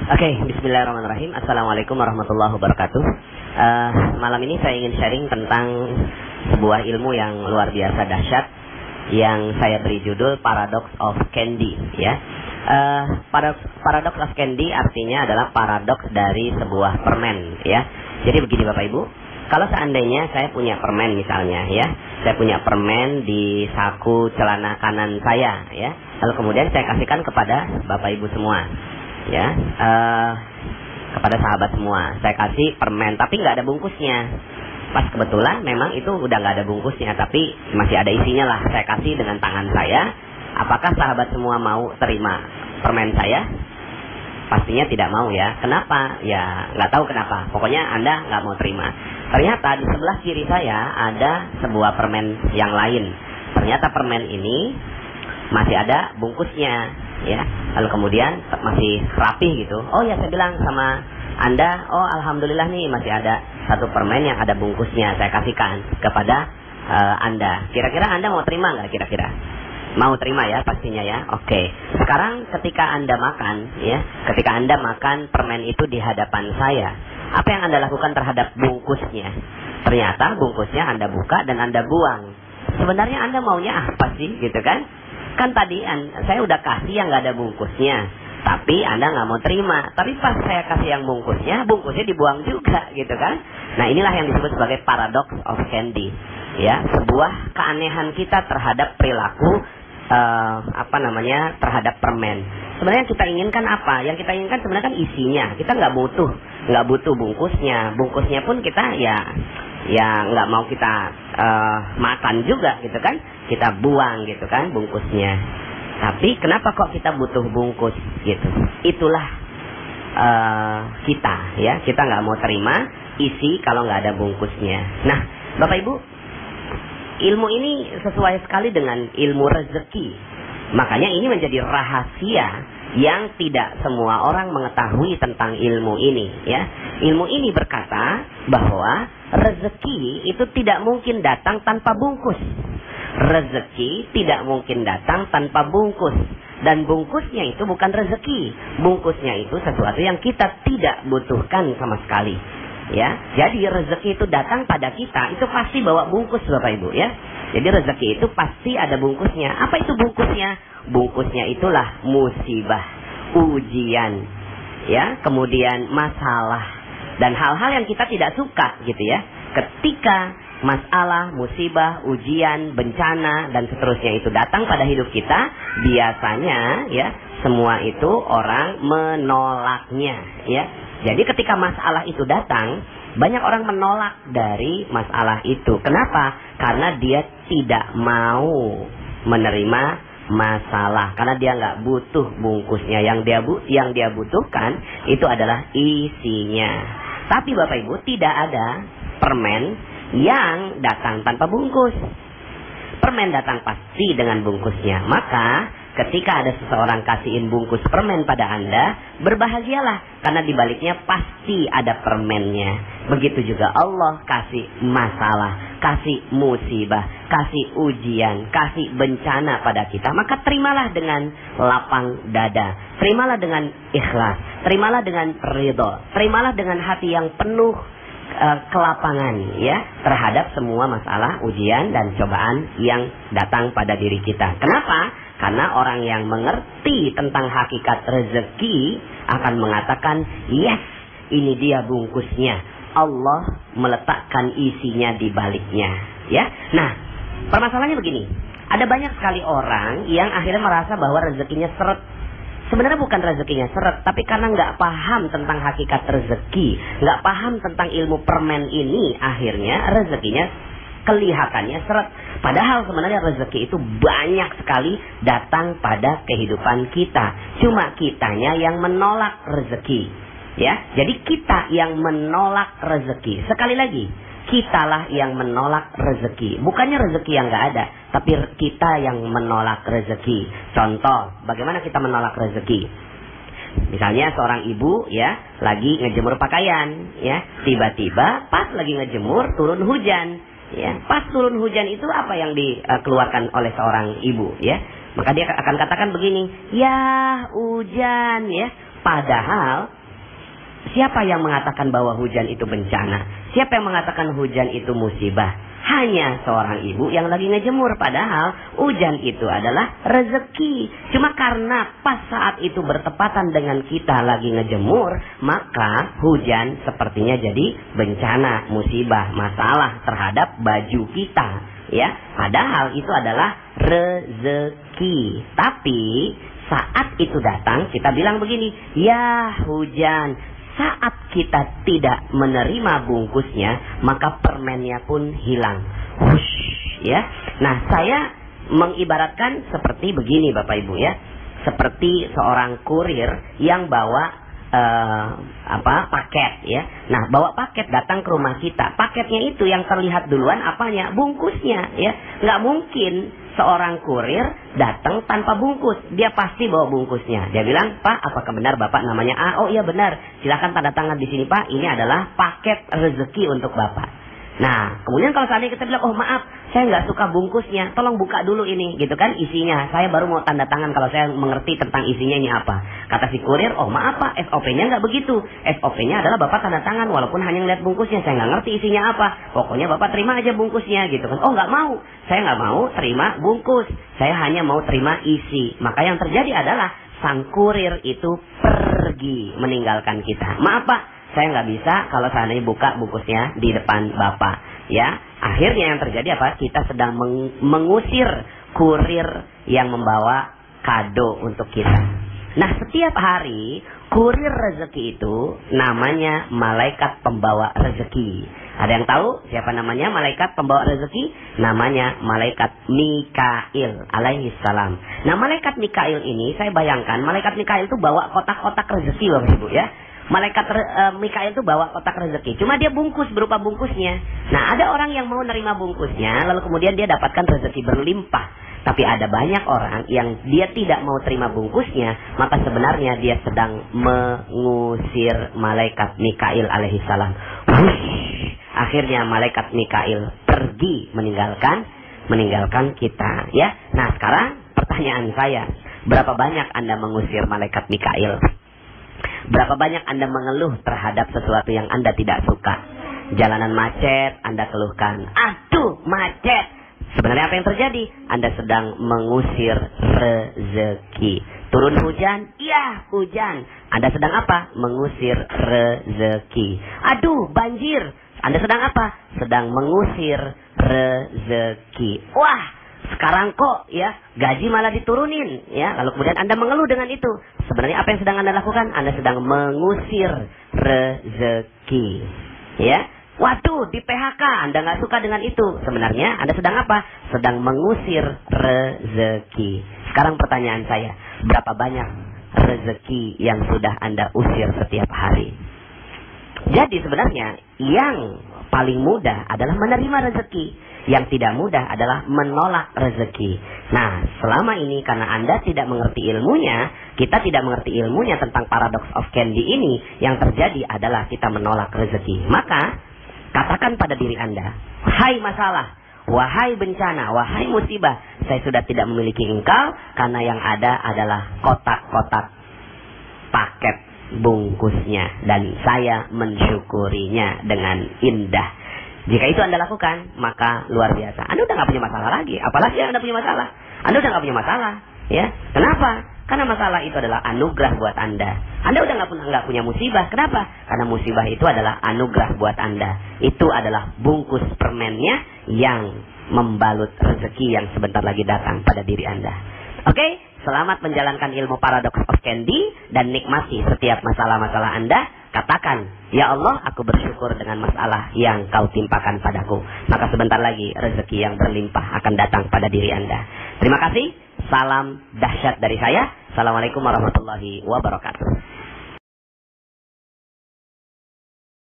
Oke, bismillahirrahmanirrahim. Assalamualaikum warahmatullahi wabarakatuh. Malam ini saya ingin sharing tentang sebuah ilmu yang luar biasa dahsyat yang saya beri judul Paradox of Candy, ya. Paradox of Candy artinya adalah paradoks dari sebuah permen, ya. Jadi begini Bapak Ibu, kalau seandainya saya punya permen misalnya, ya, saya punya permen di saku celana kanan saya, ya, lalu kemudian saya kasihkan kepada Bapak Ibu semua, ya, kepada sahabat semua, saya kasih permen, tapi nggak ada bungkusnya. Pas kebetulan memang itu udah nggak ada bungkusnya, tapi masih ada isinya lah. Saya kasih dengan tangan saya. Apakah sahabat semua mau terima permen saya? Pastinya tidak mau, ya. Kenapa? Ya nggak tahu kenapa. Pokoknya Anda nggak mau terima. Ternyata di sebelah kiri saya ada sebuah permen yang lain. Ternyata permen ini masih ada bungkusnya, ya. Lalu kemudian masih rapi gitu. Oh ya, saya bilang sama Anda, oh alhamdulillah nih masih ada satu permen yang ada bungkusnya, saya kasihkan kepada Anda. Kira-kira Anda mau terima nggak kira-kira? Mau terima ya pastinya ya. Oke. Sekarang ketika Anda makan, ya, ketika Anda makan permen itu di hadapan saya, apa yang Anda lakukan terhadap bungkusnya? Ternyata bungkusnya Anda buka dan Anda buang. Sebenarnya Anda maunya apa sih, gitu kan? Kan tadi saya udah kasih yang nggak ada bungkusnya, tapi Anda nggak mau terima. Tapi pas saya kasih yang bungkusnya dibuang juga, gitu kan? Nah, inilah yang disebut sebagai paradox of candy, ya, sebuah keanehan kita terhadap perilaku terhadap permen. Sebenarnya yang kita inginkan apa? Yang kita inginkan sebenarnya kan isinya. Kita nggak butuh bungkusnya. Bungkusnya pun kita ya nggak mau kita makan juga, gitu kan? Kita buang, gitu kan, bungkusnya. Tapi kenapa kok kita butuh bungkus, gitu? Itulah kita, ya. Kita nggak mau terima isi kalau nggak ada bungkusnya. Nah, Bapak Ibu, ilmu ini sesuai sekali dengan ilmu rezeki. Makanya ini menjadi rahasia yang tidak semua orang mengetahui tentang ilmu ini, ya. Ilmu ini berkata bahwa rezeki itu tidak mungkin datang tanpa bungkus. Rezeki tidak mungkin datang tanpa bungkus. Dan bungkusnya itu bukan rezeki. Bungkusnya itu sesuatu yang kita tidak butuhkan sama sekali, ya. Jadi rezeki itu datang pada kita, itu pasti bawa bungkus Bapak Ibu, ya. Jadi rezeki itu pasti ada bungkusnya. Apa itu bungkusnya? Bungkusnya itulah musibah, ujian, ya, kemudian masalah dan hal-hal yang kita tidak suka, gitu ya. Ketika masalah, musibah, ujian, bencana dan seterusnya itu datang pada hidup kita, biasanya, ya, semua itu orang menolaknya, ya. Jadi ketika masalah itu datang, banyak orang menolak dari masalah itu. Kenapa? Karena dia tidak mau menerima masalah, karena dia nggak butuh bungkusnya. Yang dia butuhkan itu adalah isinya. Tapi Bapak Ibu, tidak ada permen yang datang tanpa bungkus. Permen datang pasti dengan bungkusnya. Maka ketika ada seseorang kasihin bungkus permen pada Anda, berbahagialah, karena di baliknya pasti ada permennya. Begitu juga Allah kasih masalah, kasih musibah, kasih ujian, kasih bencana pada kita. Maka terimalah dengan lapang dada, terimalah dengan ikhlas, terimalah dengan ridho, terimalah dengan hati yang penuh kelapangan, ya, terhadap semua masalah, ujian dan cobaan yang datang pada diri kita. Kenapa? Karena orang yang mengerti tentang hakikat rezeki akan mengatakan, yes, ini dia bungkusnya. Allah meletakkan isinya di baliknya, ya. Nah, permasalahannya begini. Ada banyak sekali orang yang akhirnya merasa bahwa rezekinya seret. Sebenarnya bukan rezekinya seret, tapi karena nggak paham tentang hakikat rezeki, nggak paham tentang ilmu permen ini, akhirnya rezekinya kelihatannya seret. Padahal sebenarnya rezeki itu banyak sekali datang pada kehidupan kita. Cuma kitanya yang menolak rezeki, ya. Jadi kita yang menolak rezeki. Sekali lagi, kitalah yang menolak rezeki. Bukannya rezeki yang nggak ada, tapi kita yang menolak rezeki. Contoh, bagaimana kita menolak rezeki? Misalnya seorang ibu, ya, lagi ngejemur pakaian, ya, tiba-tiba pas lagi ngejemur turun hujan, ya. Pas turun hujan itu apa yang dikeluarkan oleh seorang ibu, ya? Maka dia akan katakan begini, ya hujan, ya, Padahal siapa yang mengatakan bahwa hujan itu bencana? Siapa yang mengatakan hujan itu musibah? Hanya seorang ibu yang lagi ngejemur. Padahal hujan itu adalah rezeki. Cuma karena pas saat itu bertepatan dengan kita lagi ngejemur, maka hujan sepertinya jadi bencana, musibah, masalah terhadap baju kita. Ya, padahal itu adalah rezeki. Tapi saat itu datang, kita bilang begini, ya hujan. Saat kita tidak menerima bungkusnya, maka permennya pun hilang. Hush, ya. Nah, saya mengibaratkan seperti begini Bapak Ibu ya. Seperti seorang kurir yang bawa paket ya. Nah, bawa paket datang ke rumah kita. Paketnya itu yang terlihat duluan apanya? Bungkusnya ya. Nggak mungkin seorang kurir datang tanpa bungkus. Dia pasti bawa bungkusnya. Dia bilang, "Pak, apakah benar Bapak namanya A?" "Oh iya benar. Silakan tanda tangan di sini, Pak. Ini adalah paket rezeki untuk Bapak." Nah, kemudian kalau seandainya kita bilang, "Oh maaf, saya nggak suka bungkusnya, tolong buka dulu ini," gitu kan, isinya. Saya baru mau tanda tangan kalau saya mengerti tentang isinya ini apa. Kata si kurir, "Oh maaf Pak, SOP-nya nggak begitu. SOP-nya adalah Bapak tanda tangan walaupun hanya ngeliat bungkusnya. Saya nggak ngerti isinya apa. Pokoknya Bapak terima aja bungkusnya," gitu kan. "Oh nggak mau, saya nggak mau terima bungkus. Saya hanya mau terima isi." Maka yang terjadi adalah sang kurir itu pergi meninggalkan kita. "Maaf Pak, saya nggak bisa kalau seandainya buka bungkusnya di depan Bapak." Ya, akhirnya yang terjadi apa? Kita sedang mengusir kurir yang membawa kado untuk kita. Nah, setiap hari kurir rezeki itu namanya malaikat pembawa rezeki. Ada yang tahu siapa namanya malaikat pembawa rezeki? Namanya malaikat Mikail alaihi salam. Nah, malaikat Mikail ini saya bayangkan malaikat Mikail itu bawa kotak-kotak rezeki Bapak Ibu ya. Malaikat Mikail itu bawa kotak rezeki. Cuma dia bungkus berupa bungkusnya. Nah, ada orang yang mau nerima bungkusnya, lalu kemudian dia dapatkan rezeki berlimpah. Tapi ada banyak orang yang dia tidak mau terima bungkusnya, maka sebenarnya dia sedang mengusir malaikat Mikail alaihi salam. Akhirnya malaikat Mikail pergi meninggalkan kita. Ya. Nah, sekarang pertanyaan saya, berapa banyak Anda mengusir malaikat Mikail? Berapa banyak Anda mengeluh terhadap sesuatu yang Anda tidak suka? Jalanan macet, Anda keluhkan, "Aduh, macet." Sebenarnya apa yang terjadi? Anda sedang mengusir rezeki. Turun hujan? Iya, hujan. Anda sedang apa? Mengusir rezeki. Aduh, banjir. Anda sedang apa? Sedang mengusir rezeki. Wah, sekarang kok ya gaji malah diturunin ya, lalu kemudian Anda mengeluh dengan itu. Sebenarnya apa yang sedang Anda lakukan? Anda sedang mengusir rezeki ya. Waduh, di PHK Anda nggak suka dengan itu. Sebenarnya Anda sedang apa? Sedang mengusir rezeki. Sekarang pertanyaan saya, berapa banyak rezeki yang sudah Anda usir setiap hari? Jadi sebenarnya yang paling mudah adalah menerima rezeki. Yang tidak mudah adalah menolak rezeki. Nah, selama ini karena Anda tidak mengerti ilmunya, kita tidak mengerti ilmunya tentang paradox of candy ini, yang terjadi adalah kita menolak rezeki. Maka, katakan pada diri Anda, "Hai masalah, wahai bencana, wahai musibah, saya sudah tidak memiliki engkau, karena yang ada adalah kotak-kotak paket bungkusnya, dan saya mensyukurinya dengan indah." Jika itu Anda lakukan, maka luar biasa. Anda udah nggak punya masalah lagi. Apalagi Anda punya masalah. Anda udah nggak punya masalah. Ya, kenapa? Karena masalah itu adalah anugerah buat Anda. Anda udah nggak punya musibah. Kenapa? Karena musibah itu adalah anugerah buat Anda. Itu adalah bungkus permennya yang membalut rezeki yang sebentar lagi datang pada diri Anda. Oke, selamat menjalankan ilmu paradox of candy dan nikmati setiap masalah-masalah Anda. Katakan, "Ya Allah, aku bersyukur dengan masalah yang kau timpakan padaku." Maka sebentar lagi rezeki yang berlimpah akan datang pada diri Anda. Terima kasih. Salam dahsyat dari saya. Assalamualaikum warahmatullahi wabarakatuh.